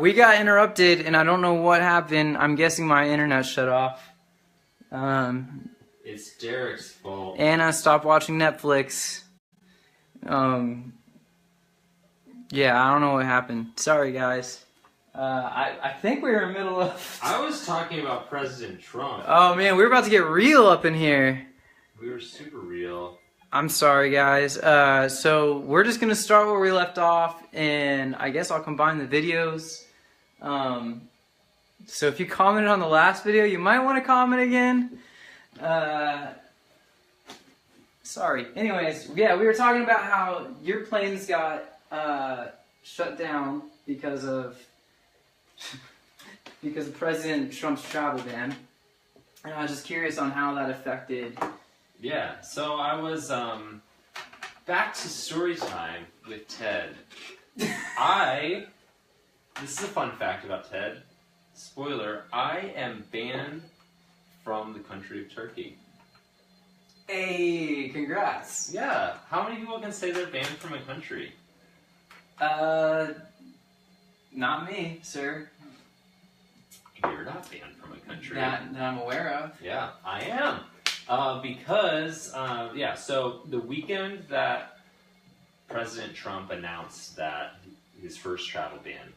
We got interrupted, and I don't know what happened. I'm guessing my internet shut off. It's Derek's fault. Anna stopped watching Netflix. Yeah, I don't know what happened. Sorry, guys. I think we were in the middle of... I was talking about President Trump. Oh, man, we were about to get real up in here. We were super real. I'm sorry, guys. So we're just going to start where we left off, and I guess I'll combine the videos. So if you commented on the last video, you might want to comment again. Sorry. Anyways, yeah, we were talking about how your planes got shut down because of President Trump's travel ban, and I was just curious on how that affected. Yeah, so I was back to story time with Ted. This is a fun fact about Ted. Spoiler, I am banned from the country of Turkey. Hey, congrats. Yeah, how many people can say they're banned from a country? Not me, sir. You're not banned from a country. That I'm aware of. Yeah, I am. So the weekend that President Trump announced that his first travel ban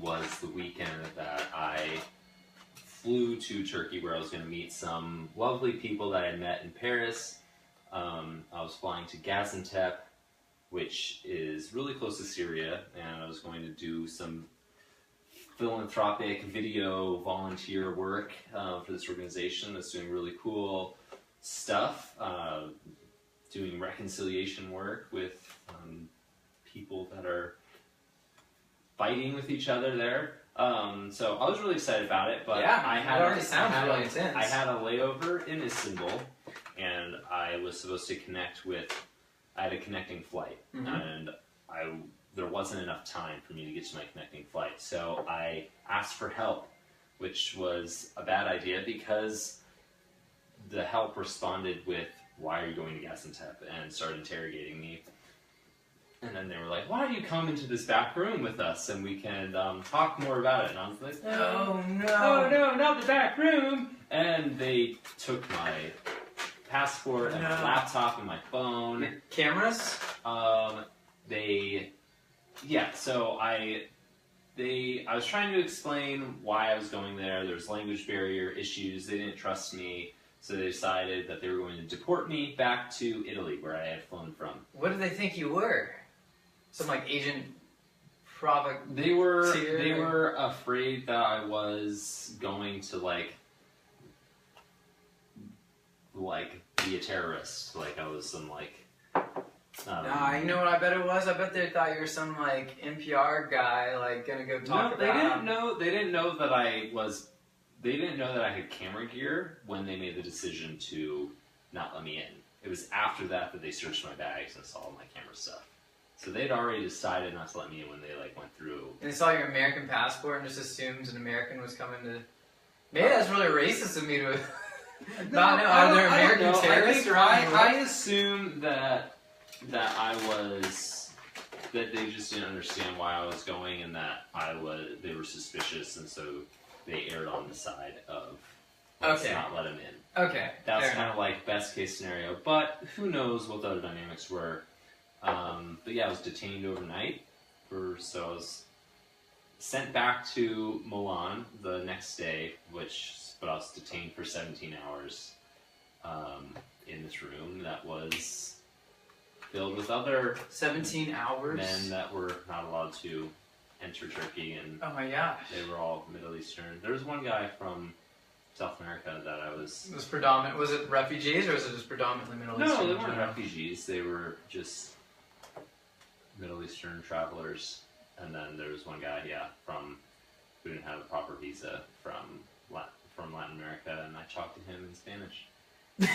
was the weekend that I flew to Turkey, where I was going to meet some lovely people that I met in Paris. I was flying to Gaziantep, which is really close to Syria, and I was going to do some philanthropic video volunteer work for this organization that's doing really cool stuff, doing reconciliation work with people that are fighting with each other there. So I was really excited about it, but yeah, I had a layover in Istanbul, and I was supposed to I had a connecting flight, and there wasn't enough time for me to get to my connecting flight, so I asked for help, which was a bad idea because the help responded with, "Why are you going to Gaziantep?" and started interrogating me. And then they were like, "Why don't you come into this back room with us and we can talk more about it?" And I was like, "Oh no. Oh no, not the back room!" And they took my passport and my laptop and my phone. Your cameras? I was trying to explain why I was going there. There was language barrier issues. They didn't trust me, so they decided that they were going to deport me back to Italy, where I had flown from. What did they think you were? Some like agent provocateur? They were afraid that I was going to like be a terrorist. Like I was some like. Nah, you know what I bet it was? I bet they thought you were some like NPR guy, like gonna go talk about. They didn't know. They didn't know that I was. They didn't know that I had camera gear when they made the decision to not let me in. It was after that they searched my bags and saw all my camera stuff. So they'd already decided not to let me in when they like went through. And they saw your American passport and just assumed an American was coming to. Maybe that's really racist of me to. Are there American terrorists around? I assume that they just didn't understand why I was going, and that they were suspicious, and so they erred on the side of let's not let him in. Okay. That's kind of like best case scenario, but who knows what the other dynamics were. But yeah, I was detained overnight, so I was sent back to Milan the next day, but I was detained for 17 hours in this room that was filled with other 17 hours men that were not allowed to enter Turkey, and oh my gosh, they were all Middle Eastern. There was one guy from South America that I was. It was predominant. Was it refugees or was it just predominantly Middle Eastern? No, they weren't refugees. They were just Middle Eastern travelers. And then there was one guy, who didn't have a proper visa from Latin America, and I talked to him in Spanish. So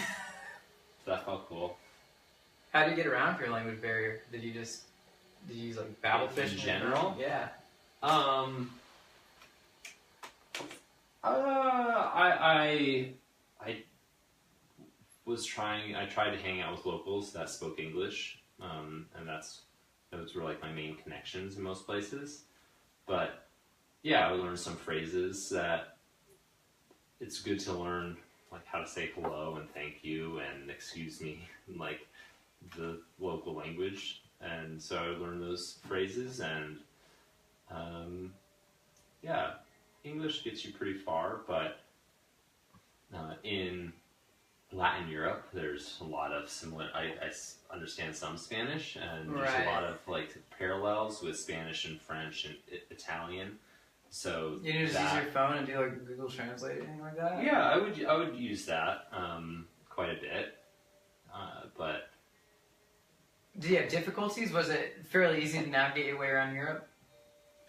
that felt cool. How did you get around for your language barrier? Did you use like Babelfish in general? Yeah. I tried to hang out with locals that spoke English, and those were like my main connections in most places. But yeah, I learned some phrases that it's good to learn, like how to say hello and thank you and excuse me, in like the local language. And so I learned those phrases, and yeah, English gets you pretty far, but in Latin Europe, there's a lot of similar. I understand some Spanish, and there's a lot of like parallels with Spanish and French and Italian. So you just use your phone and do like Google Translate or anything like that? Yeah, I would use that quite a bit, but. Did you have difficulties? Was it fairly easy to navigate your way around Europe?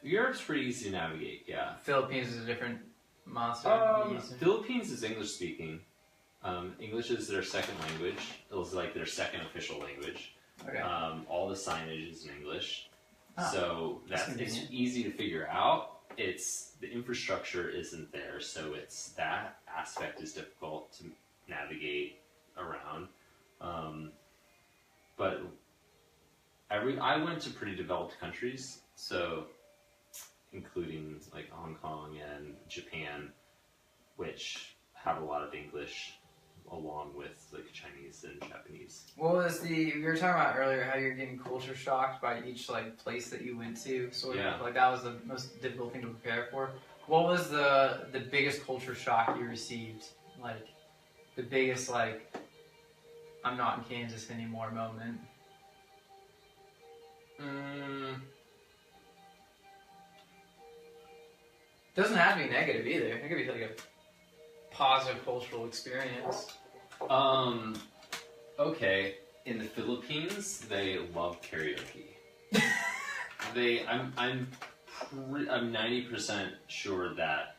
Europe's pretty easy to navigate, yeah. Philippines is a different monster. Philippines is English speaking. English is their second language. It was like their second official language. Okay. All the signage is in English. Oh, So it's easy to figure out. It's the infrastructure isn't there, so it's that aspect is difficult to navigate around. But I went to pretty developed countries, so including like Hong Kong and Japan, which have a lot of English, along with like Chinese and Japanese. What was we were talking about earlier how you're getting culture shocked by each like place that you went to, sort of like that was the most difficult thing to prepare for. What was the biggest culture shock you received? Like the biggest like I'm not in Kansas anymore moment. Doesn't have to be negative either. It could be like a positive cultural experience. Okay. In the Philippines, they love karaoke. I'm 90% sure that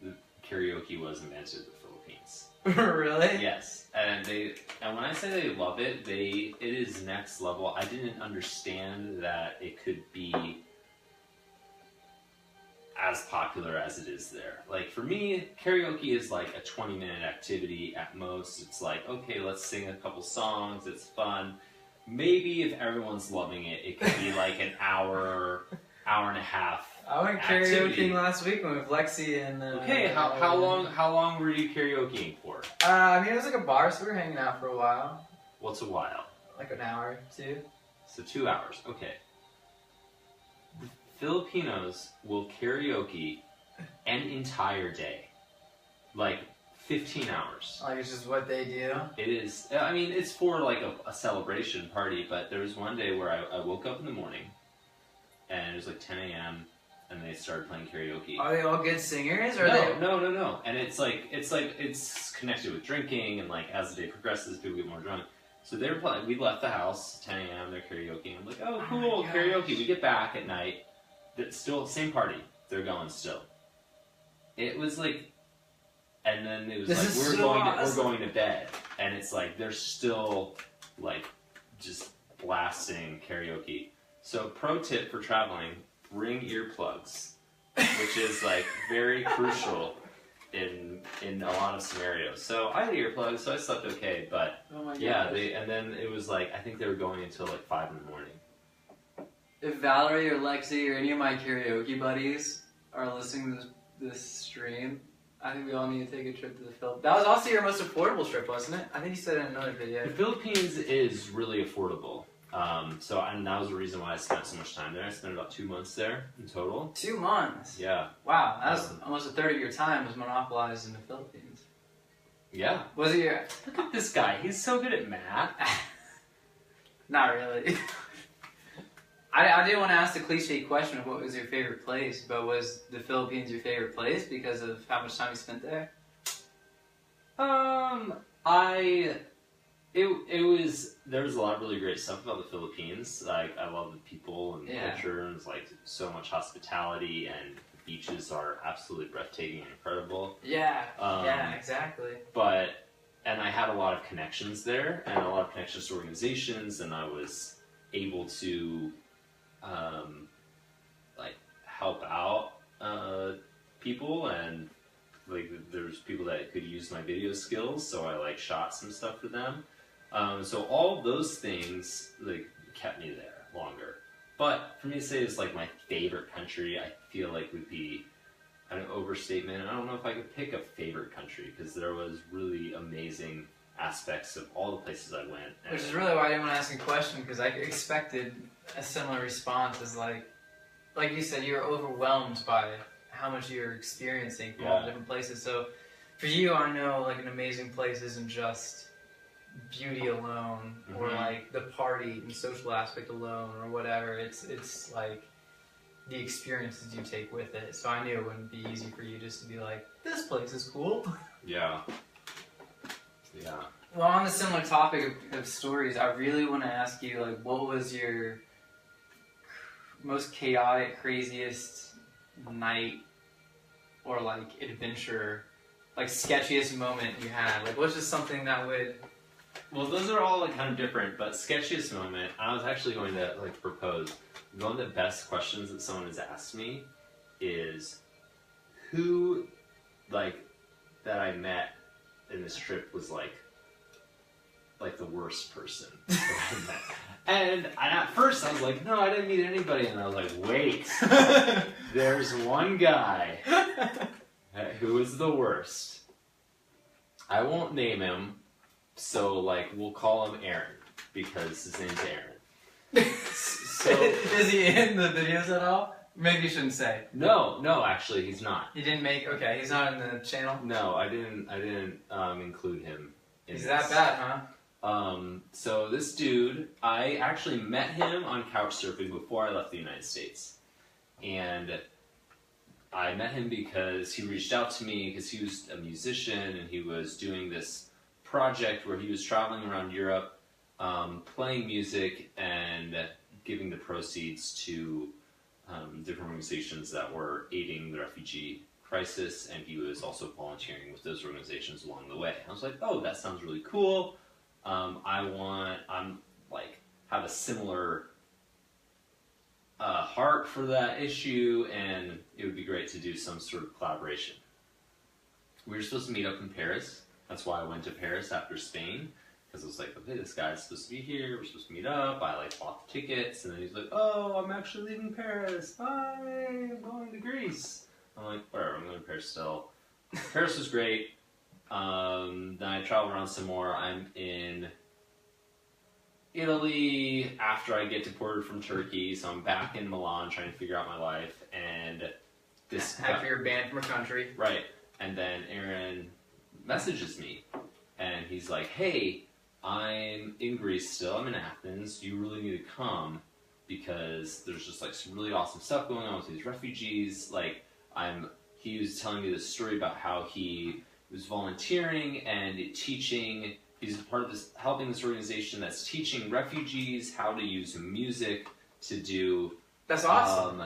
the karaoke was invented in the Philippines. Really? Yes. And when I say they love it, it is next level. I didn't understand that it could be as popular as it is there. Like for me, karaoke is like a 20-minute activity at most. It's like, okay, let's sing a couple songs. It's fun. Maybe if everyone's loving it, it could be like an hour and a half. I went karaokeing last week with Lexi and. Okay, how long were you karaokeing for? I mean, it was like a bar, so we were hanging out for a while. What's a while? Like an hour, 2. So 2 hours. Okay. The Filipinos will karaoke an entire day, like 15 hours. Like it's just what they do. It is. I mean, it's for like a celebration party. But there was one day where I woke up in the morning, and it was like 10 a.m. and they started playing karaoke. Are they all good singers? Or No. And it's connected with drinking, and like as the day progresses, people get more drunk. So they were playing. We left the house 10 a.m. They're karaoke. I'm like, oh cool, karaoke. We get back at night. Still same party. They're going still. It was like, and then it was we're going to bed, and it's like they're still like just blasting karaoke. So pro tip for traveling: bring earplugs, which is like very crucial in a lot of scenarios. So I had earplugs, so I slept okay. But and then it was like I think they were going until like 5 in the morning. If Valerie or Lexi or any of my karaoke buddies are listening to this stream, I think we all need to take a trip to the Philippines. That was also your most affordable trip, wasn't it? I think you said in another video. The Philippines is really affordable. And that was the reason why I spent so much time there. I spent about 2 months there in total. 2 months? Yeah. Wow, that was almost a third of your time was monopolized in the Philippines. Yeah. Was it your... Look at this guy. He's so good at math. Not really. I didn't want to ask the cliche question of what was your favorite place, but was the Philippines your favorite place because of how much time you spent there? There was a lot of really great stuff about the Philippines. Like I love the people and the culture, and it's like so much hospitality, and the beaches are absolutely breathtaking and incredible. Yeah, exactly. And I had a lot of connections there, and a lot of connections to organizations, and I was able to like help out people, and like there's people that could use my video skills, so I like shot some stuff for them. So all of those things like kept me there longer. But for me to say it's like my favorite country, I feel like would be an overstatement. I don't know if I could pick a favorite country because there was really amazing aspects of all the places I went. Which is really why I didn't want to ask a question, because I expected a similar response as like you said, you were overwhelmed by how much you're experiencing from all the different places. So for you, I know like an amazing place isn't just beauty alone or like the party and social aspect alone or whatever. It's like the experiences you take with it. So I knew it wouldn't be easy for you just to be like, this place is cool. Yeah. Well, on the similar topic of stories, I really want to ask you, like, what was your most chaotic, craziest night or like adventure, like sketchiest moment you had? Like, what's just something that would... Well, those are all like kind of different, but sketchiest moment, I was actually going to like propose, one of the best questions that someone has asked me is who like that I met in this trip was like the worst person that I met. And at first I was like, no, I didn't meet anybody. And I was like, wait, there's one guy who is the worst. I won't name him, so like we'll call him Aaron because his name's Aaron. So is he in the videos at all? Maybe you shouldn't say. No, actually he's not. He didn't make. Okay, he's not in the channel. No, I didn't include him. He's that bad, huh? So this dude, I actually met him on couch surfing before I left the United States. And I met him because he reached out to me because he was a musician and he was doing this project where he was traveling around Europe, playing music and giving the proceeds to different organizations that were aiding the refugee crisis, and he was also volunteering with those organizations along the way. I was like, oh, that sounds really cool. I'm like have a similar heart for that issue, and it would be great to do some sort of collaboration. We were supposed to meet up in Paris. That's why I went to Paris after Spain, because I was like, okay, this guy's supposed to be here. We're supposed to meet up. I like bought the tickets, and then he's like, oh, I'm actually leaving Paris. Bye, I'm going to Greece. I'm like, whatever, I'm going to Paris still. Paris was great. Then I travel around some more. I'm in Italy after I get deported from Turkey, so I'm back in Milan trying to figure out my life. And this after you're banned from a country, right? And then Aaron messages me, and he's like, "Hey, I'm in Greece still. I'm in Athens. You really need to come because there's just like some really awesome stuff going on with these refugees. Like, he was telling me this story about how he was volunteering and teaching. He's part of this, helping this organization that's teaching refugees how to use music to do. That's awesome.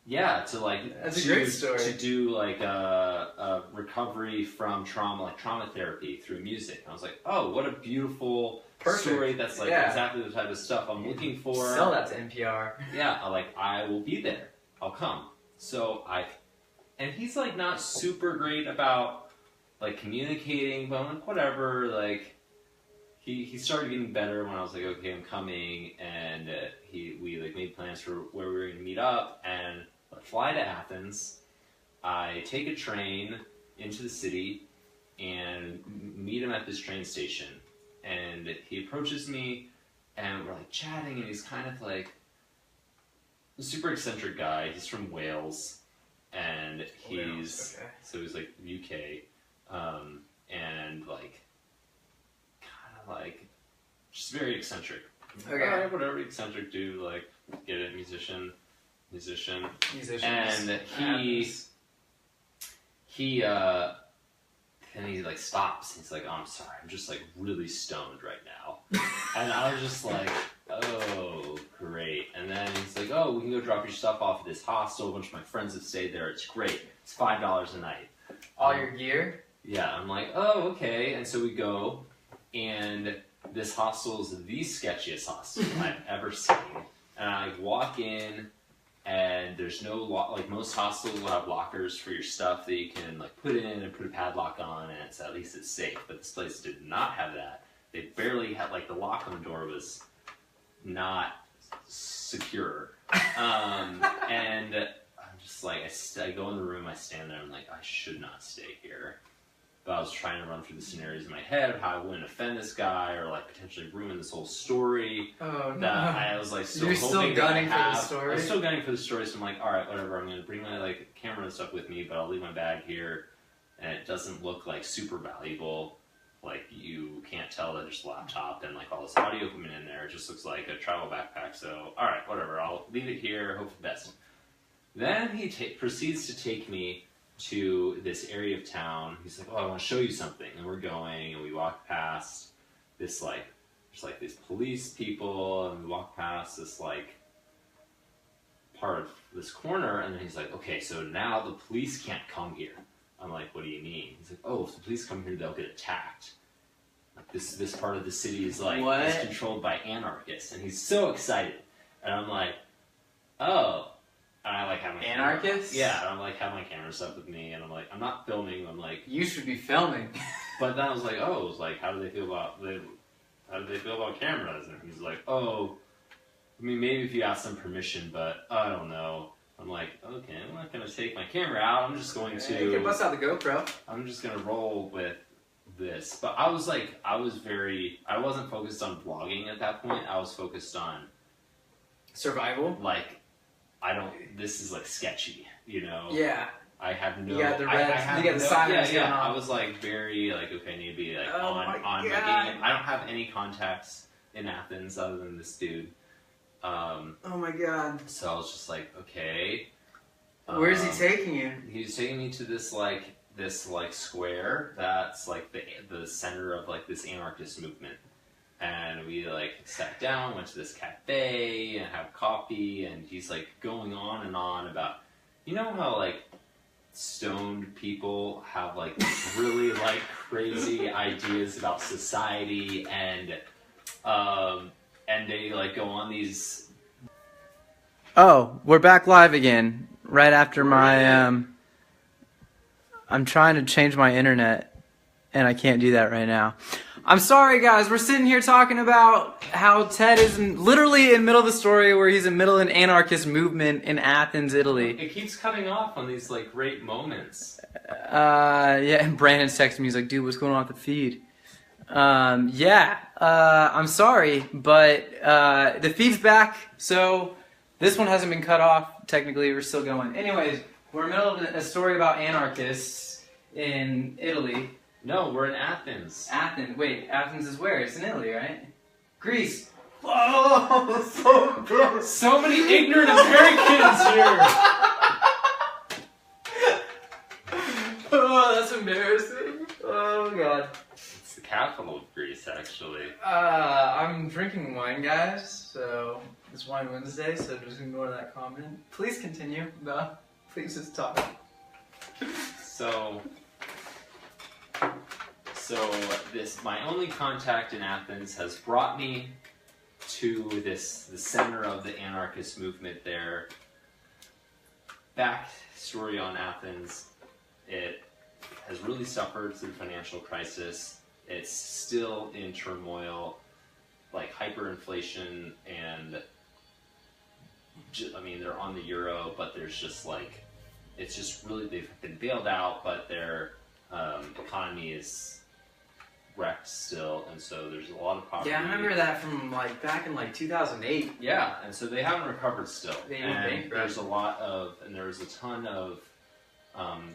Yeah, to like that's a great story. To do like a recovery from trauma, like trauma therapy through music. And I was like, oh, what a beautiful story. That's like exactly the type of stuff I'm looking for. Sell that to NPR. Yeah, I will be there. I'll come. And he's like not super great about like communicating, but I'm like, whatever, like he started getting better when I was like, okay, I'm coming, and we like made plans for where we were going to meet up, and I fly to Athens. I take a train into the city and meet him at this train station, and he approaches me, and we're like chatting, and he's kind of like a super eccentric guy. He's from Wales, and he's like UK. And like, kind of like, just very eccentric. Okay. All right, whatever, eccentric dude, like, get it, musician. And he like stops. He's like, oh, I'm sorry, I'm just like really stoned right now. And I was just like, oh, great. And then he's like, oh, we can go drop your stuff off at this hostel. A bunch of my friends have stayed there. It's great. It's $5 a night. All your gear? Yeah, I'm like, oh, okay. And so we go, and this hostel is the sketchiest hostel I've ever seen. And I walk in, and there's no like most hostels will have lockers for your stuff that you can like put in and put a padlock on, and at least it's safe. But this place did not have that. They barely had, like, the lock on the door was not secure. And I'm just like, I go in the room, I stand there, I'm like, I should not stay here. But I was trying to run through the scenarios in my head of how I wouldn't offend this guy or like potentially ruin this whole story. Oh no! That I was like, You're still gunning for the story. I'm still gunning for the story, so I'm like, all right, whatever. I'm gonna bring my like camera and stuff with me, but I'll leave my bag here, and it doesn't look like super valuable. Like you can't tell that there's a laptop and like all this audio equipment in there. It just looks like a travel backpack. So all right, whatever. I'll leave it here. Hope for the best. Then he proceeds to take me to this area of town. He's like, oh, I want to show you something. And we're going, and we walk past this, like, there's like these police people, and we walk past this, like, part of this corner, and then he's like, okay, so now the police can't come here. I'm like, what do you mean? He's like, oh, if the police come here, they'll get attacked. Like, this part of the city is, like, is controlled by anarchists, and he's so excited. And I'm like, oh. And I like have my anarchists? Yeah, and I'm like have my camera set with me, and I'm like, I'm not filming. I'm like, you should be filming. But then I was like, oh, it's like, how do they feel about cameras? And he's like, oh, I mean, maybe if you ask them permission, but I don't know. I'm like, okay, I'm not gonna take my camera out. I'm just going to. You can bust out the GoPro. I'm just gonna roll with this. But I wasn't focused on vlogging at that point. I was focused on survival. Like, this is like sketchy, you know? Yeah. I have no. You got the reds, you got the sirens. Yeah. I was like very like, okay, I need to be like on my game. I don't have any contacts in Athens other than this dude. Oh my god. So I was just like, okay. Where is he taking you? He's taking me to this square that's like the center of like this anarchist movement. And we like sat down, went to this cafe and had coffee, and he's like going on and on about, you know how like stoned people have like really like crazy ideas about society, and they like go on these. Oh, we're back live again. Right after my I'm trying to change my internet, and I can't do that right now. I'm sorry, guys. We're sitting here talking about how Ted is literally in the middle of the story where he's in the middle of an anarchist movement in Athens, Italy. It keeps cutting off on these like great moments. Yeah, and Brandon's texting me. He's like, dude, what's going on with the feed? I'm sorry, but the feed's back, so this one hasn't been cut off. Technically, we're still going. Anyways, we're in the middle of a story about anarchists in Italy. No, we're in Athens. Athens. Wait, Athens is where? It's in Italy, right? Greece. Oh, so close. So many ignorant Americans here. Oh, that's embarrassing. Oh, God. It's the capital of Greece, actually. I'm drinking wine, guys, so it's Wine Wednesday, so just ignore that comment. Please continue. No, please just talk. So my only contact in Athens has brought me to the center of the anarchist movement there. Backstory on Athens, it has really suffered through financial crisis. It's still in turmoil, like hyperinflation, and I mean, they're on the euro, but there's just like, it's just really, they've been bailed out, but their economy is wrecked still, and so there's a lot of poverty. Yeah, I remember that from like back in like 2008. Yeah, and so they haven't recovered still. They and there's a ton of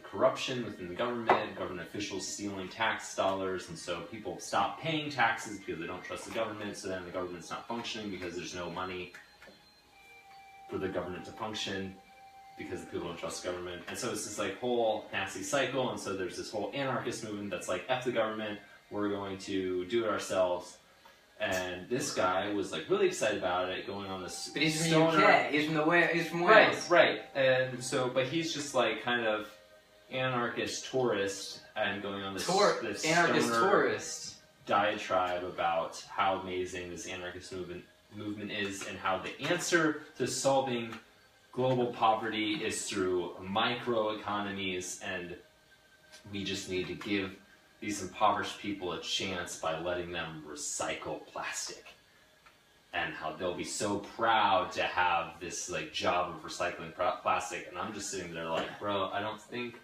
corruption within the government officials stealing tax dollars, and so people stop paying taxes because they don't trust the government, so then the government's not functioning because there's no money for the government to function because the people don't trust the government. And so it's this like whole nasty cycle, and so there's this whole anarchist movement that's like, F the government, we're going to do it ourselves. And this guy was like really excited about it, going on this. But he's from the UK. He's from Wales. Right. And so, but he's just like kind of anarchist tourist and going on this anarchist tourist diatribe about how amazing this anarchist movement is, and how the answer to solving global poverty is through microeconomies, and we just need to give these impoverished people a chance by letting them recycle plastic. and how they'll be so proud to have this like job of recycling plastic. And I'm just sitting there like, bro, I don't think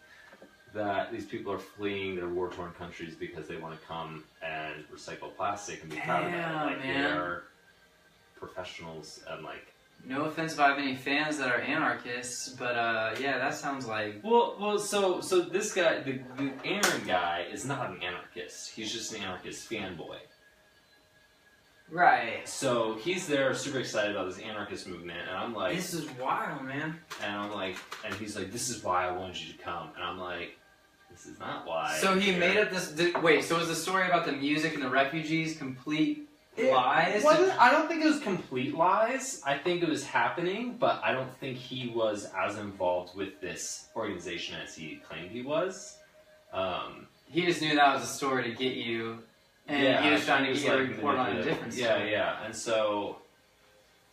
that these people are fleeing their war-torn countries because they want to come and recycle plastic and be proud of that. Like, man. they are professionals and like. No offense if I have any fans that are anarchists, but yeah, that sounds like. Well, so this guy, the Aaron guy, is not an anarchist. He's just an anarchist fanboy. Right. So he's there, super excited about this anarchist movement, and I'm like, this is wild, man. And I'm like, and he's like, this is why I wanted you to come, and I'm like, this is not why. So he made up this. Wait, so was the story about the music and the refugees complete lies? I don't think it was complete lies. I think it was happening, but I don't think he was as involved with this organization as he claimed he was. He just knew that was a story to get you, and he was trying to get you to report on a different story. Yeah. And so,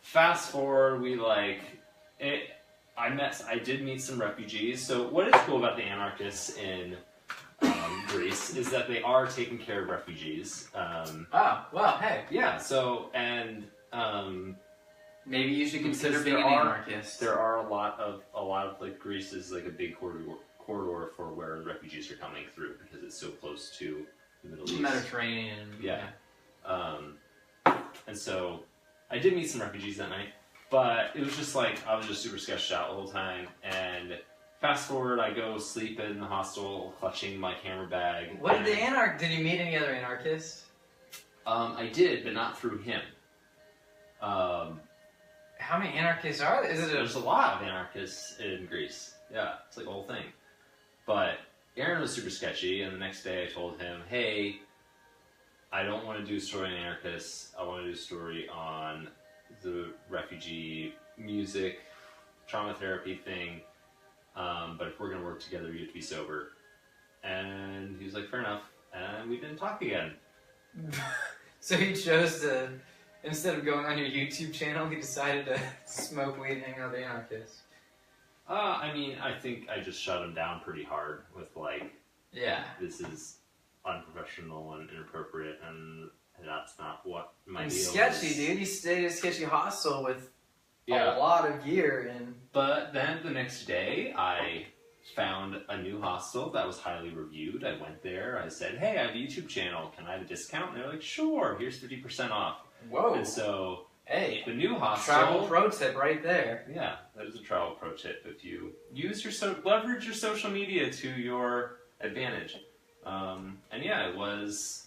fast forward, I did meet some refugees. So what is cool about the anarchists in Greece is that they are taking care of refugees. Oh, well, hey. Yeah, so, and maybe you should consider being an anarchist. There are a lot of like, Greece is like a big corridor for where refugees are coming through because it's so close to the Middle East. Mediterranean. Yeah. And so I did meet some refugees that night, but it was just like, I was just super sketched out the whole time, and fast forward, I go sleep in the hostel, clutching my camera bag. What did did you meet any other anarchists? I did, but not through him. How many anarchists are there? There's a lot of anarchists in Greece. Yeah, it's like a whole thing. But Aaron was super sketchy, and the next day I told him, hey, I don't want to do a story on anarchists. I want to do a story on the refugee music, trauma therapy thing. But if we're going to work together, you have to be sober. And he was like, fair enough. And we didn't talk again. So he chose to, instead of going on your YouTube channel, he decided to smoke weed and hang out with the anarchists. I mean, I think I just shut him down pretty hard with like, yeah, this is unprofessional and inappropriate, and that's not what my deal sketchy, is. dude. He stayed in a sketchy hostel with a lot of gear and. But then the next day, I found a new hostel that was highly reviewed. I went there. I said, hey, I have a YouTube channel. Can I have a discount? And they're like, sure. Here's 50% off. Whoa. And so, hey, the new hostel. Travel pro tip right there. Yeah, that is a travel pro tip. If you use leverage your social media to your advantage. And yeah, it was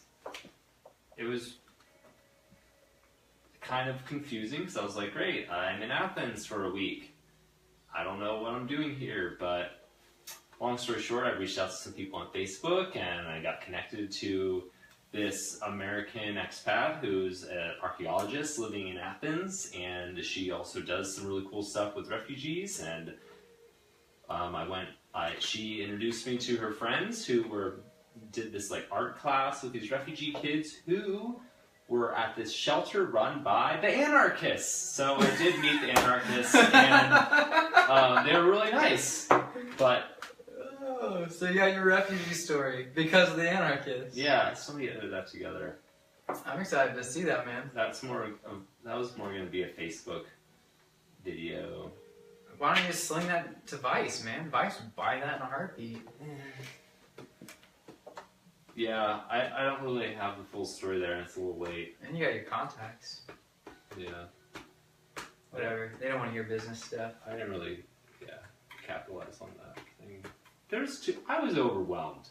kind of confusing because I was like, great, I'm in Athens for a week. I don't know what I'm doing here, but long story short, I reached out to some people on Facebook and I got connected to this American expat who's an archaeologist living in Athens, and she also does some really cool stuff with refugees. And she introduced me to her friends who did this like art class with these refugee kids who were at this shelter run by the anarchists. So I did meet the anarchists, and they were really nice. But so you got your refugee story because of the anarchists. Yeah, somebody edited that together. I'm excited to see that, man. That was more going to be a Facebook video. Why don't you just sling that to Vice, man? Vice would buy that in a heartbeat. Yeah, I don't really have the full story there, and it's a little late. And you got your contacts. Yeah. Whatever. They don't want to hear business stuff. I didn't really, capitalize on that thing. I was overwhelmed.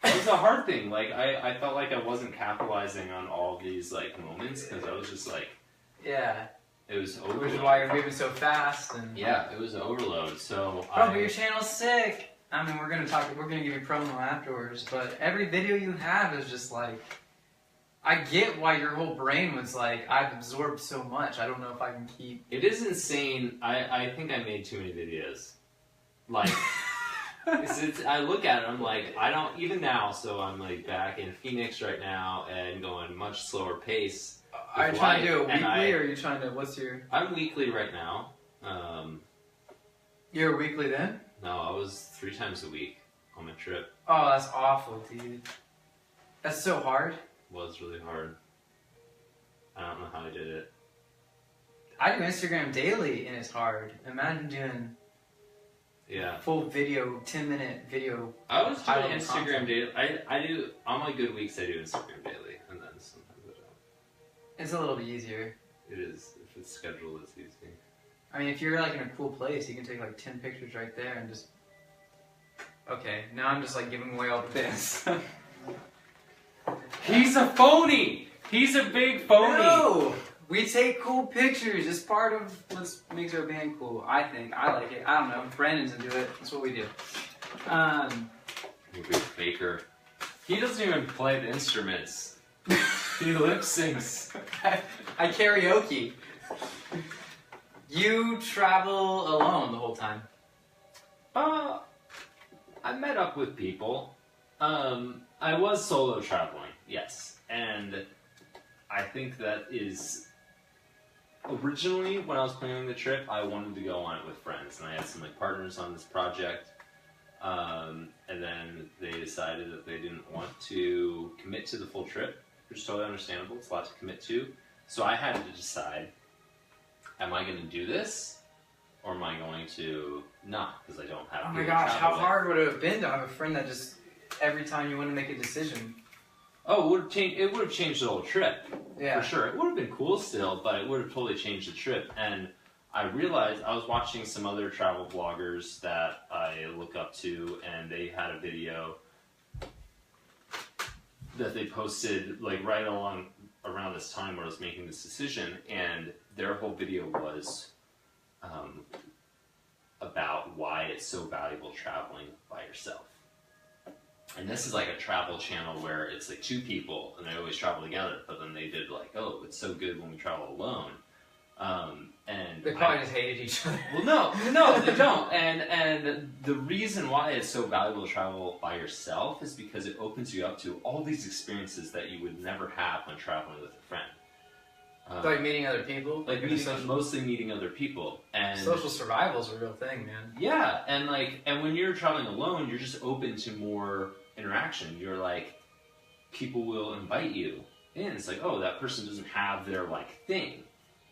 It was a hard thing. Like, I felt like I wasn't capitalizing on all these, like, moments, because I was just like... Yeah. It was overload. Which is why you're moving so fast. And yeah, it was overload, so but your channel's sick! I mean, we're gonna give you promo afterwards, but every video you have is just like... I get why your whole brain was like, I've absorbed so much, I don't know if I can keep... It is insane. I think I made too many videos. Like... I look at it, I'm like, I don't, even now, so I'm like back in Phoenix right now and going much slower pace. Are you trying to do it weekly, or are you trying to, what's your... I'm weekly right now. You're weekly then? No, I was 3 times a week on my trip. Oh, that's awful, dude. That's so hard. It was really hard. I don't know how I did it. I do Instagram daily, and it's hard. Imagine doing full video, 10-minute video. I was doing Instagram daily. I do, on my good weeks, I do Instagram daily, and then sometimes I don't. It's a little bit easier. It is. If it's scheduled, it's easy. I mean, if you're like in a cool place, you can take like 10 pictures right there and just... Okay, now I'm just like giving away all the bits. He's a phony! He's a big phony! No! We take cool pictures. It's part of what makes our band cool, I think. I like it. I don't know. Brandon's into it. That's what we do. You're a big faker. He doesn't even play the instruments. He lip syncs. I karaoke. You travel alone the whole time? I met up with people. I was solo traveling, yes. And I think that is... Originally, when I was planning the trip, I wanted to go on it with friends. And I had some like partners on this project. And then they decided that they didn't want to commit to the full trip, which is totally understandable. It's a lot to commit to. So I had to decide, am I going to do this? Or am I going to not? Because I don't have... Oh my gosh, how hard would it have been to have a friend that just, every time you want to make a decision... Oh, it would have changed the whole trip. Yeah. For sure. It would have been cool still, but it would have totally changed the trip. And I realized, I was watching some other travel bloggers that I look up to, and they had a video that they posted like right around this time where I was making this decision, and their whole video was about why it's so valuable traveling by yourself. And this is like a travel channel where it's like two people and they always travel together, but then they did like, oh, it's so good when we travel alone. And they probably just hated each other. Well, no, they don't. And the reason why it's so valuable to travel by yourself is because it opens you up to all these experiences that you would never have when traveling with a friend. Like meeting other people? Like mostly meeting other people. And social survival is a real thing, man. Yeah, and when you're traveling alone, you're just open to more interaction. You're like, people will invite you in. It's like, oh, that person doesn't have their like thing,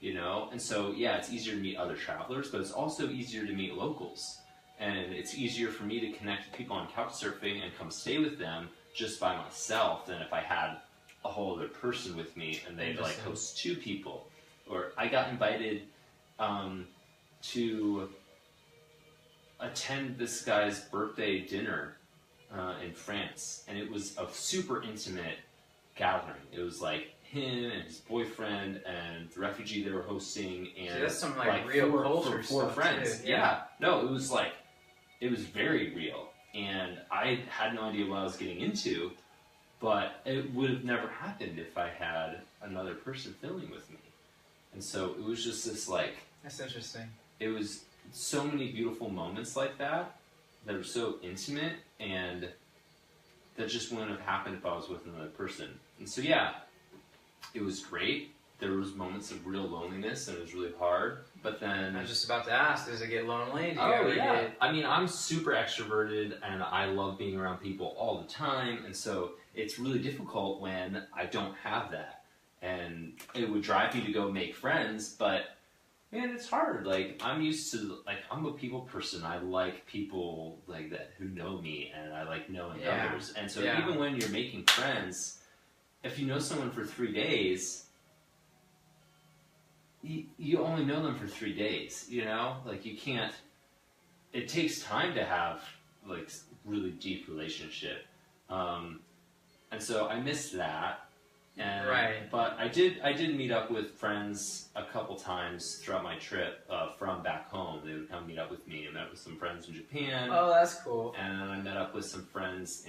you know? And so, yeah, it's easier to meet other travelers, but it's also easier to meet locals. And it's easier for me to connect with people on couchsurfing and come stay with them just by myself than if I had a whole other person with me and they'd like host two people. Or I got invited to attend this guy's birthday dinner in France, and it was a super intimate gathering. It was like him and his boyfriend and the refugee they were hosting, and that's some like real culture four stuff friends. Too. Yeah, no, it was very real, and I had no idea what I was getting into. But it would have never happened if I had another person filming with me. And so it was just this like... That's interesting. It was so many beautiful moments like that are so intimate, and that just wouldn't have happened if I was with another person. And so yeah, it was great. There was moments of real loneliness, and it was really hard. But then... I was just about to ask, does it get lonely? I mean, I'm super extroverted, and I love being around people all the time, and so... It's really difficult when I don't have that, and it would drive me to go make friends, but man, it's hard. Like, I'm used to, like, I'm a people person. I like people like that who know me, and I like knowing others. And so even when you're making friends, if you know someone for 3 days, you only know them for 3 days, you know? Like, you can't, it takes time to have, like, really deep relationship. And so I missed that, and, but I did meet up with friends a couple times throughout my trip from back home. They would come meet up with me. I met with some friends in Japan. Oh, that's cool. And then I met up with some friends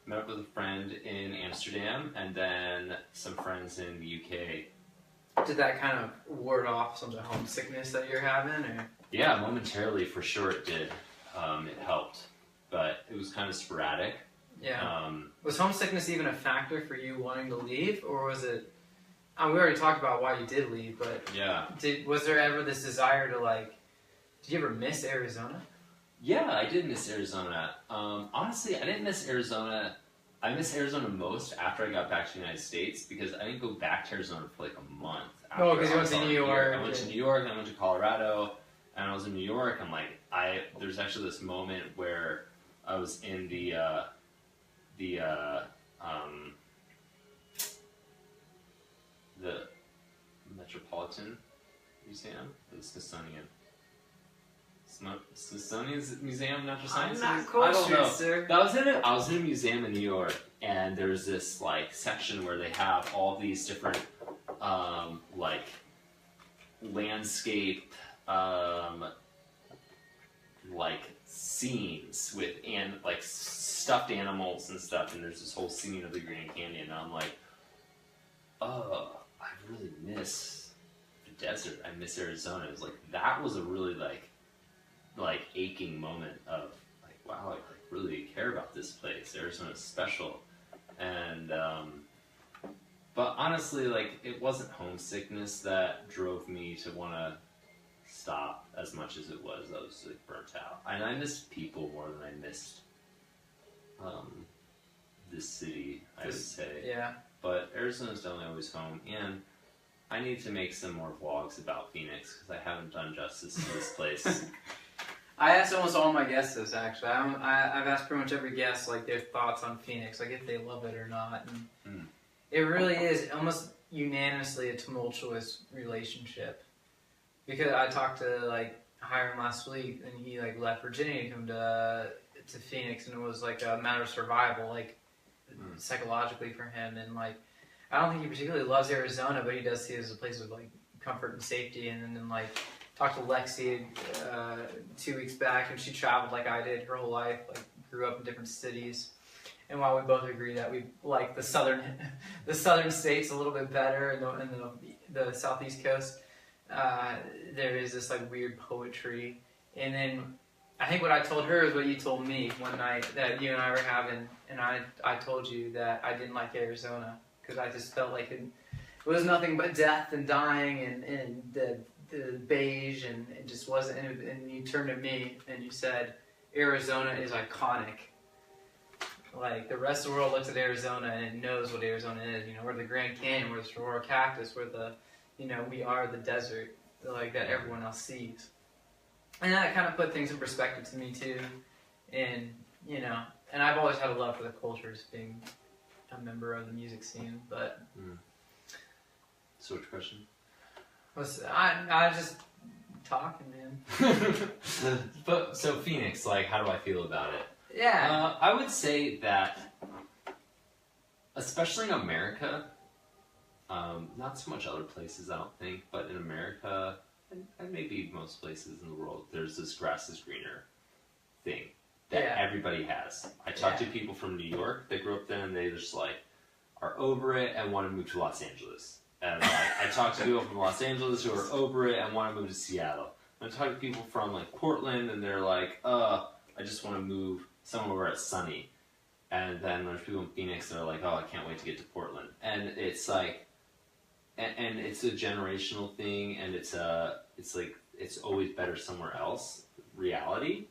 met up with a friend in Amsterdam, and then some friends in the UK. Did that kind of ward off some of the homesickness that you're having, or? Yeah, momentarily for sure it did. It helped, but it was kind of sporadic. Yeah. Was homesickness even a factor for you wanting to leave, or was it? We already talked about why you did leave, but yeah, was there ever this desire to like? Did you ever miss Arizona? Yeah, I did miss Arizona. Honestly, I didn't miss Arizona. I missed Arizona most after I got back to the United States because I didn't go back to Arizona for like a month Oh, because you went to New York. I went to New York, and I went to Colorado, and I was in New York, and like there's actually this moment where I was in the Metropolitan Museum, the Smithsonian. Smithsonian's Museum of Natural Sciences? I'm not cultured, sir. I was in a museum in New York, and there's this like section where they have all these different like landscape like scenes with like stuffed animals and stuff, and there's this whole scene of the Grand Canyon, and I'm like, oh, I really miss the desert. I miss Arizona. It was like that was a really like aching moment of like, wow, I like really care about this place. Arizona's special. And but honestly, like it wasn't homesickness that drove me to want to stop as much as it was. I was like burnt out, and I missed people more than I missed this city, I would say. Yeah. But Arizona's definitely always home, and I need to make some more vlogs about Phoenix because I haven't done justice to this place. I asked almost all my guests this, actually. I've asked pretty much every guest like their thoughts on Phoenix, like if they love it or not. And it really is almost unanimously a tumultuous relationship. Because I talked to like Hiram last week, and he like left Virginia to come to Phoenix, and it was like a matter of survival, like psychologically for him. And like I don't think he particularly loves Arizona, but he does see it as a place of like comfort and safety. And then like talked to Lexi 2 weeks back, and she traveled like I did her whole life, like grew up in different cities. And while we both agree that we like the southern states a little bit better, and the southeast coast, there is this like weird poetry. And then I think what I told her is what you told me one night that you and I were having, and I told you that I didn't like Arizona because I just felt like it was nothing but death and dying and the beige, and it just wasn't. And you turned to me and you said, Arizona is iconic. Like the rest of the world looks at Arizona and it knows what Arizona is. You know, we're the Grand Canyon, we're the Saguaro Cactus, we're the, you know, we are the desert, like that everyone else sees. And that kind of put things in perspective to me too. And you know, and I've always had a love for the cultures, being a member of the music scene. But so, which question? I was just talking, man. But so Phoenix, like, how do I feel about it? Yeah. I would say that, especially in America, not so much other places, I don't think, but in America, and maybe most places in the world, there's this grass is greener thing that everybody has. I talk to people from New York that grew up there, and they just like are over it and want to move to Los Angeles. And like, I talk to people from Los Angeles who are over it and want to move to Seattle. And I talk to people from like Portland, and they're like, I just want to move somewhere where it's sunny. And then there's people in Phoenix that are like, oh, I can't wait to get to Portland. And it's like, and it's a generational thing, and it's like it's always better somewhere else reality,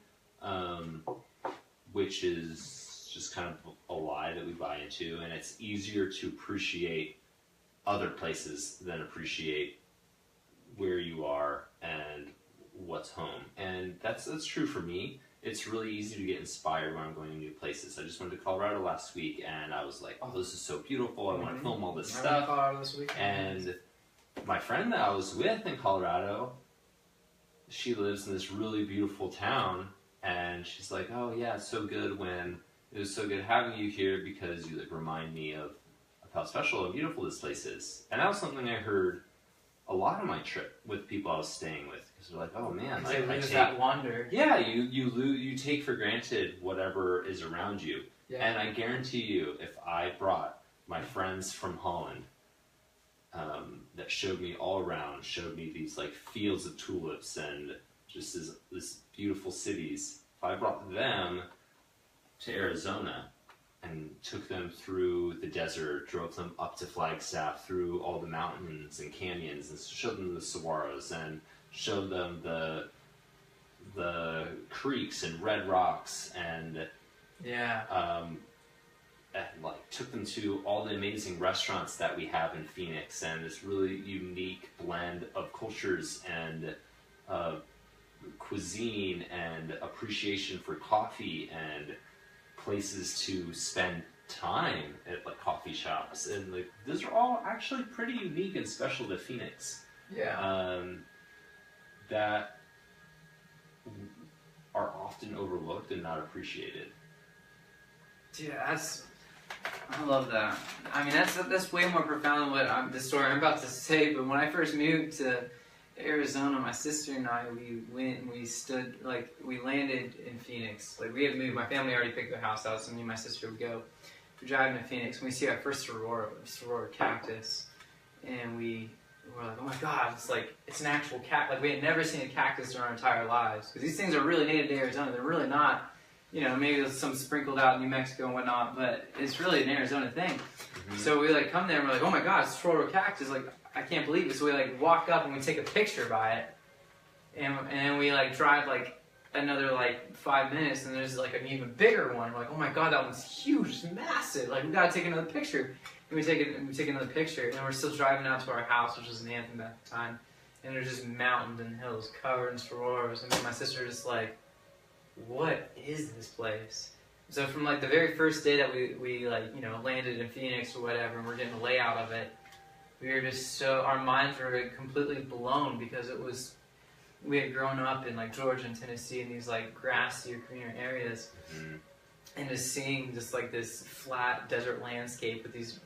which is just kind of a lie that we buy into. And it's easier to appreciate other places than appreciate where you are and what's home. And that's true for me. It's really easy to get inspired when I'm going to new places. I just went to Colorado last week, and I was like, oh, this is so beautiful. I want to film all this stuff. Colorado this week. And my friend that I was with in Colorado, she lives in this really beautiful town, and she's like, oh yeah, it's so good it was so good having you here because you like remind me of how special and beautiful this place is. And that was something I heard a lot on my trip with people I was staying with, because they're like, oh man, like, I take that wonder. Yeah, you take for granted whatever is around you. Yeah. And I guarantee you, if I brought my friends from Holland that showed me all around, showed me these like fields of tulips and just this beautiful cities, if I brought them to Arizona and took them through the desert, drove them up to Flagstaff, through all the mountains and canyons, and showed them the saguaros, and showed them the creeks and red rocks, and like took them to all the amazing restaurants that we have in Phoenix, and this really unique blend of cultures and cuisine and appreciation for coffee and places to spend time at like coffee shops, and like those are all actually pretty unique and special to Phoenix. Yeah. That are often overlooked and not appreciated. Dude, I love that. I mean, that's way more profound than what the story I'm about to say. But when I first moved to Arizona, my sister and I, we went and we landed in Phoenix. Like, we had moved. My family already picked their house out, so me and my sister would go. We're driving to Phoenix, and we see our first soror cactus, and we were like, oh my god, it's an actual cactus. Like, we had never seen a cactus in our entire lives, because these things are really native to Arizona. They're really not. Maybe there's some sprinkled out in New Mexico and whatnot, but it's really an Arizona thing. Mm-hmm. So we come there and we're like, oh my god, it's a cactus. Like, I can't believe it. So we walk up and we take a picture by it, and then we drive another 5 minutes, and there's an even bigger one. We're like, oh my god, that one's huge, it's massive. Like, we gotta take another picture. And we take another picture, and we're still driving out to our house, which was in Anthem at the time, and there's just mountains and hills covered in sorors. And me and my sister are just like, what is this place? So from the very first day that we landed in Phoenix or whatever, and we're getting the layout of it, we were just our minds were completely blown, because we had grown up in Georgia and Tennessee in these grassy or greener areas, mm-hmm. and just seeing just this flat desert landscape with these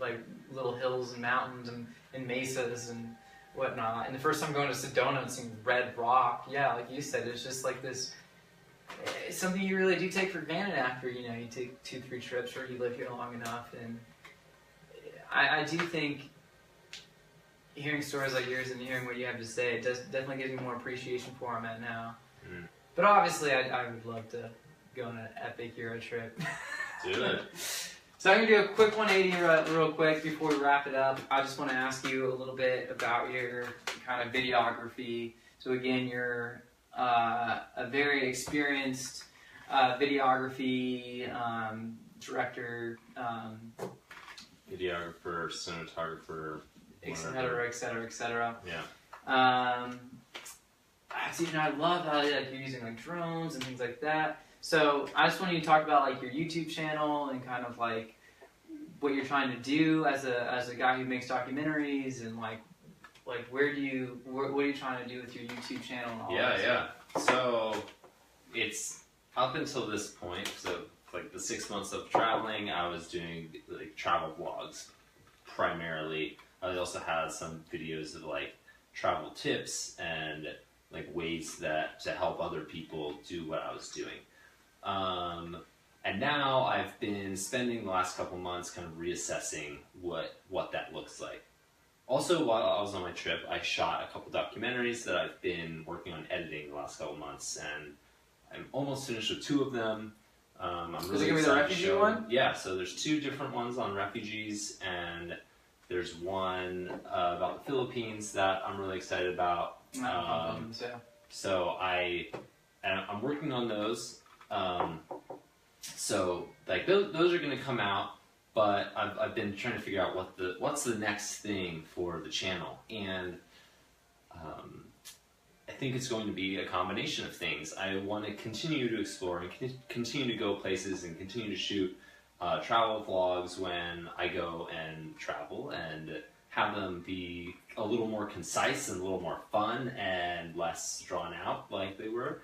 little hills and mountains and mesas and whatnot. And the first time going to Sedona and seeing red rock, yeah, like you said, it's just this. It's something you really do take for granted after you take 2-3 trips, or you live here long enough. And I do think hearing stories like yours and hearing what you have to say, it definitely gives me more appreciation for where I'm at now. Mm. But obviously, I would love to go on an epic Euro trip. Do it. So I'm going to do a quick 180 real quick before we wrap it up. I just want to ask you a little bit about your kind of videography. So again, you're a very experienced videography director, videographer, cinematographer, etc., etc., etc. Yeah. I love how you're using drones and things like that. So I just wanted you to talk about your YouTube channel and kind of what you're trying to do as a guy who makes documentaries, and what are you trying to do with your YouTube channel and all that? Yeah. So it's up until this point, so the 6 months of traveling, I was doing travel vlogs primarily. I also had some videos of travel tips and ways to help other people do what I was doing. And now I've been spending the last couple months kind of reassessing what that looks like. Also, while I was on my trip, I shot a couple documentaries that I've been working on editing the last couple months, and I'm almost finished with 2 of them. I'm really Is it going to be the refugee one? Yeah, so there's 2 different ones on refugees, and there's one about the Philippines that I'm really excited about. So I'm working on those. So those are going to come out. But I've been trying to figure out what's the next thing for the channel, and I think it's going to be a combination of things. I want to continue to explore and continue to go places and continue to shoot travel vlogs when I go and travel, and have them be a little more concise and a little more fun and less drawn out like they were,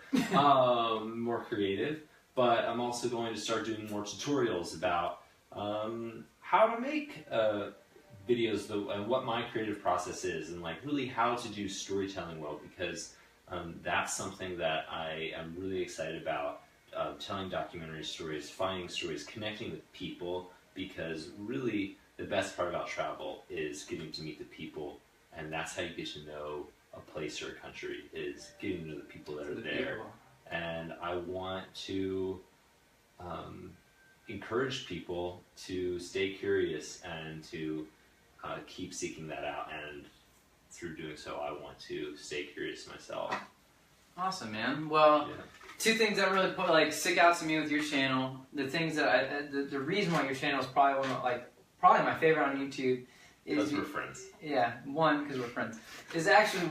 more creative. But I'm also going to start doing more tutorials about how to make videos, and what my creative process is, and really how to do storytelling well, because that's something that I am really excited about, telling documentary stories, finding stories, connecting with people, because really the best part about travel is getting to meet the people, and that's how you get to know a place or a country, is getting to know the people that are there. And I want to encourage people to stay curious and to keep seeking that out, and through doing so I want to stay curious myself. Awesome, man. Well, two things that really stick out to me with your channel. The things that the reason why your channel is probably probably my favorite on YouTube is because we're friends. Yeah, one, because we're friends. Is actually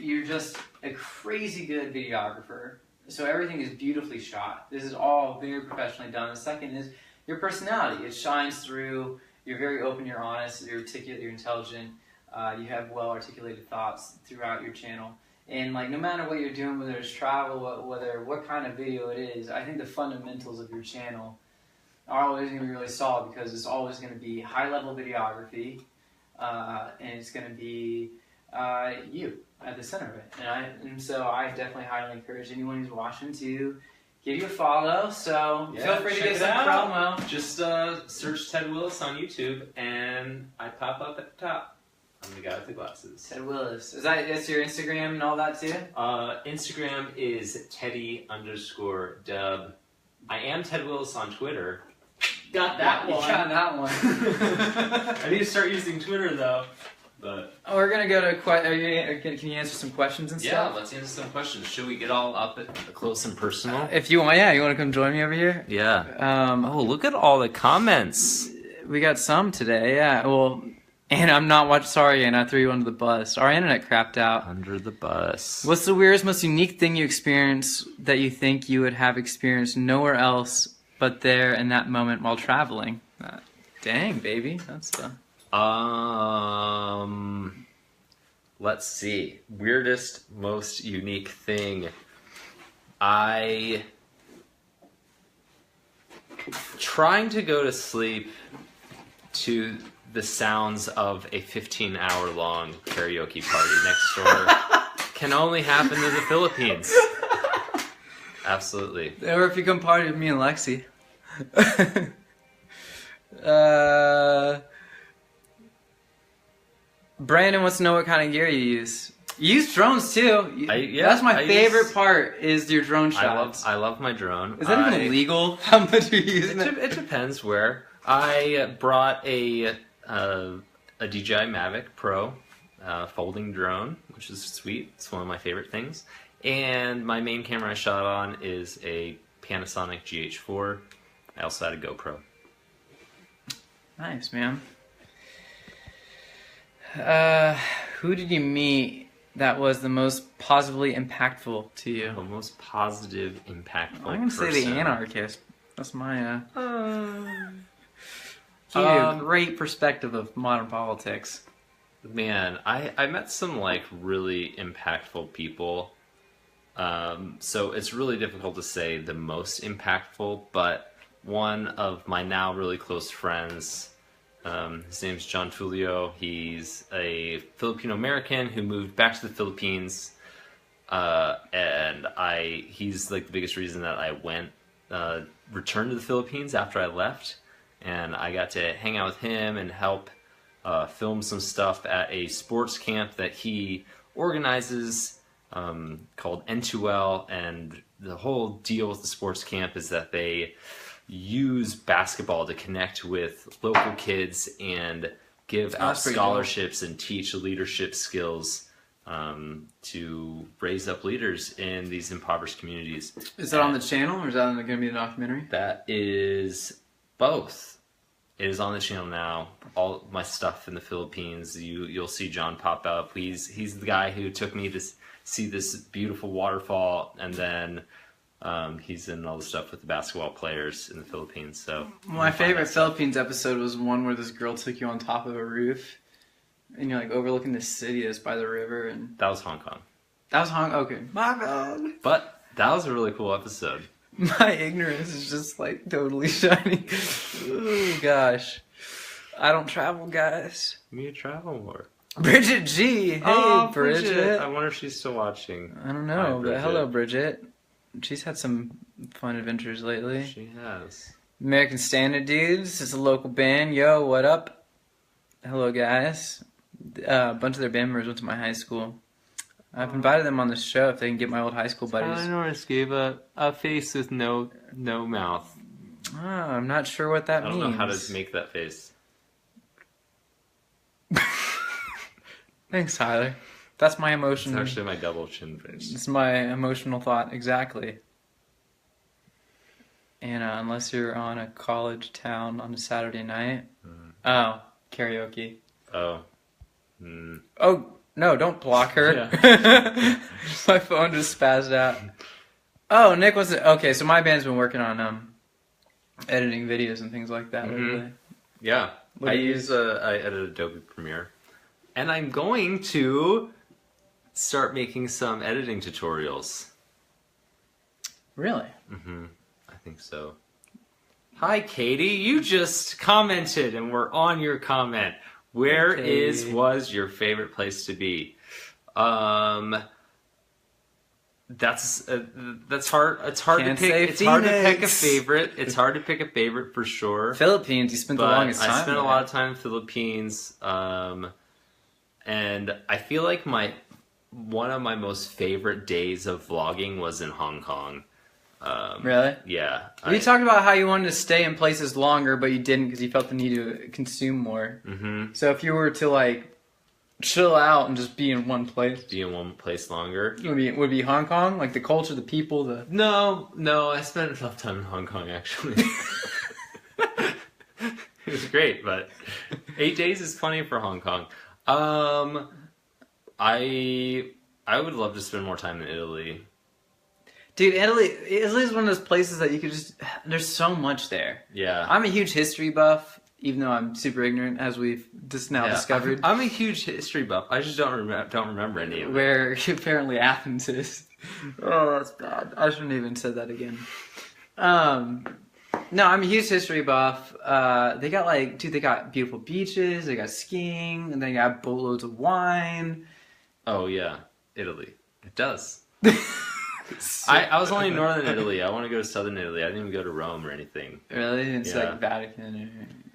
you're just a crazy good videographer. So everything is beautifully shot. This is all very professionally done. The second is your personality. It shines through. You're very open, you're honest, you're articulate, you're intelligent. You have well-articulated thoughts throughout your channel. And no matter what you're doing, whether it's travel, what kind of video it is, I think the fundamentals of your channel are always going to be really solid because it's always going to be high-level videography, and it's going to be you at the center of it. And so I definitely highly encourage anyone who's watching to give you a follow. So feel free to get some promo. Just search Ted Willis on YouTube, and I pop up at the top. I'm the guy with the glasses. Ted Willis. That's your Instagram and all that too? Instagram is Teddy_dub. I am Ted Willis on Twitter. Got that one. You got that one. I need to start using Twitter though. But we're gonna go to can you answer some questions and stuff? Yeah, let's answer some questions. Should we get all up close and personal? If you want, you want to come join me over here? Yeah. Oh, look at all the comments. We got some today. Yeah. Well. And I'm not sorry, and I threw you under the bus. Our internet crapped out. Under the bus. What's the weirdest, most unique thing you experienced that you think you would have experienced nowhere else but there in that moment while traveling? Dang, baby. That's the... Let's see. Weirdest, most unique thing. Trying to go to sleep to the sounds of a 15-hour-long karaoke party next door can only happen in the Philippines. Absolutely. Or if you come party with me and Lexi. Brandon wants to know what kind of gear you use. You use drones too. That's my favorite part is your drone shots. I love my drone. Is that even legal? How much are you using it? It depends where. I brought a DJI Mavic Pro folding drone, which is sweet. It's one of my favorite things. And my main camera I shot on is a Panasonic GH4. I also had a GoPro. Nice, man. Who did you meet that was the most positively impactful to you? The most positive, impactful I'm going to say the anarchist. That's my... He gave a great perspective of modern politics. Man, I met some really impactful people. So it's really difficult to say the most impactful, but one of my now really close friends, his name's John Tulio. He's a Filipino American who moved back to the Philippines, and he's the biggest reason that I returned to the Philippines after I left. And I got to hang out with him and help film some stuff at a sports camp that he organizes called N2L. And the whole deal with the sports camp is that they use basketball to connect with local kids and give out scholarships and teach leadership skills to raise up leaders in these impoverished communities. Is that on the channel or is that going to be a documentary? That is... both. It is on the channel now. All my stuff in the Philippines, you'll see John pop up. He's the guy who took me to see this beautiful waterfall, and then he's in all the stuff with the basketball players in the Philippines. So my favorite Philippines episode was one where this girl took you on top of a roof, and you're overlooking the city that's by the river. And that was Hong Kong. That was okay. My bad. But that was a really cool episode. My ignorance is just totally shining. Oh gosh. I don't travel, guys. You travel more. Bridget G. Hey, Bridget. I wonder if she's still watching. I don't know, but hello, Bridget. She's had some fun adventures lately. She has. American Standard Dudes. It's a local band. Yo, what up? Hello, guys. A bunch of their band members went to my high school. I've invited them on the show if they can get my old high school buddies. Tyler Norris gave a face with no mouth. Oh, I'm not sure what that means. I don't know how to make that face. Thanks, Tyler. That's my emotion. It's actually my double chin face. It's my emotional thought, exactly. And unless you're on a college town on a Saturday night. Oh, karaoke. Oh. Oh, no, don't block her. Yeah. My phone just spazzed out. Oh, Nick was... Okay, so my band's been working on editing videos and things like that. Mm-hmm. Yeah. I edit Adobe Premiere. And I'm going to start making some editing tutorials. Really? Mm-hmm. I think so. Hi, Katie. You just commented, and we're on your comment. Where was your favorite place to be? That's hard. It's hard to pick. It's hard to pick a favorite. It's hard to pick a favorite for sure. Philippines. You spent the longest time. I spent a lot of time in Philippines, and I feel like one of my most favorite days of vlogging was in Hong Kong. Really? Yeah. You talked about how you wanted to stay in places longer, but you didn't because you felt the need to consume more. Mm-hmm. So if you were to like chill out and just be in one place, longer, would it be Hong Kong? Like the culture, the people, the No, I spent enough time in Hong Kong actually. It was great, but 8 days is plenty for Hong Kong. I would love to spend more time in Italy. Dude, Italy is one of those places that you could just... There's so much there. Yeah. I'm a huge history buff, even though I'm super ignorant, as we've just now discovered. I'm a huge history buff. I just don't remember any of it. Where apparently Athens is. Oh, that's bad. I shouldn't have even said that again. No, I'm a huge history buff. They got beautiful beaches, they got skiing, and they got boatloads of wine. Oh, yeah. Italy. It does. I was only in northern Italy. I want to go to southern Italy. I didn't even go to Rome or anything. Really? It's like Vatican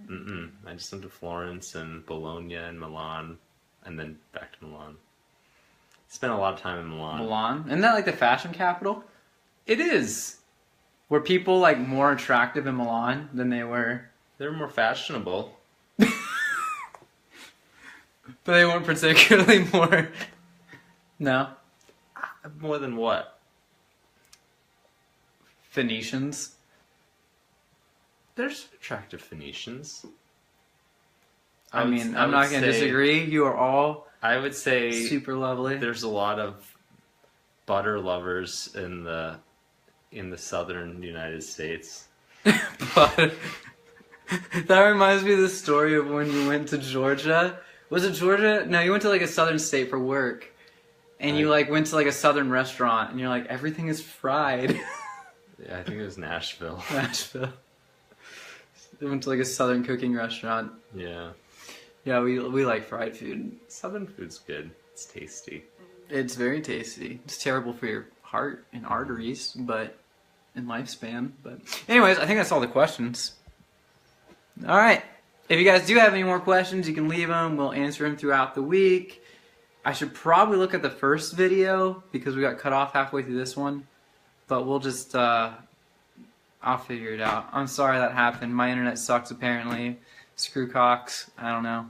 or... Mm-mm. I just went to Florence and Bologna and Milan, and then back to Milan. Spent a lot of time in Milan. Milan? Isn't that like the fashion capital? It is. Were people like more attractive in Milan than they were? They were more fashionable. But they weren't particularly more... No? More than what? Phoenicians. There's attractive Phoenicians. I'm not going to disagree. You are all I would say super lovely. There's a lot of butter lovers in the southern United States. But that reminds me of the story of when you went to Georgia. Was it Georgia? No, you went to like a southern state for work. And you like went to like a southern restaurant and you're like, everything is fried. Yeah, I think it was Nashville. Nashville. We went to like a southern cooking restaurant. Yeah. Yeah, we like fried food. Southern food's good. It's tasty. It's very tasty. It's terrible for your heart and arteries, but in lifespan. But anyways, I think that's all the questions. All right. If you guys do have any more questions, you can leave them. We'll answer them throughout the week. I should probably look at the first video because we got cut off halfway through this one. But we'll just, I'll figure it out. I'm sorry that happened. My internet sucks apparently. Screw Cox. I don't know.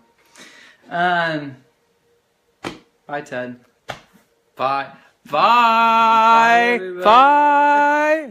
Bye, Ted. Bye. Bye. Bye.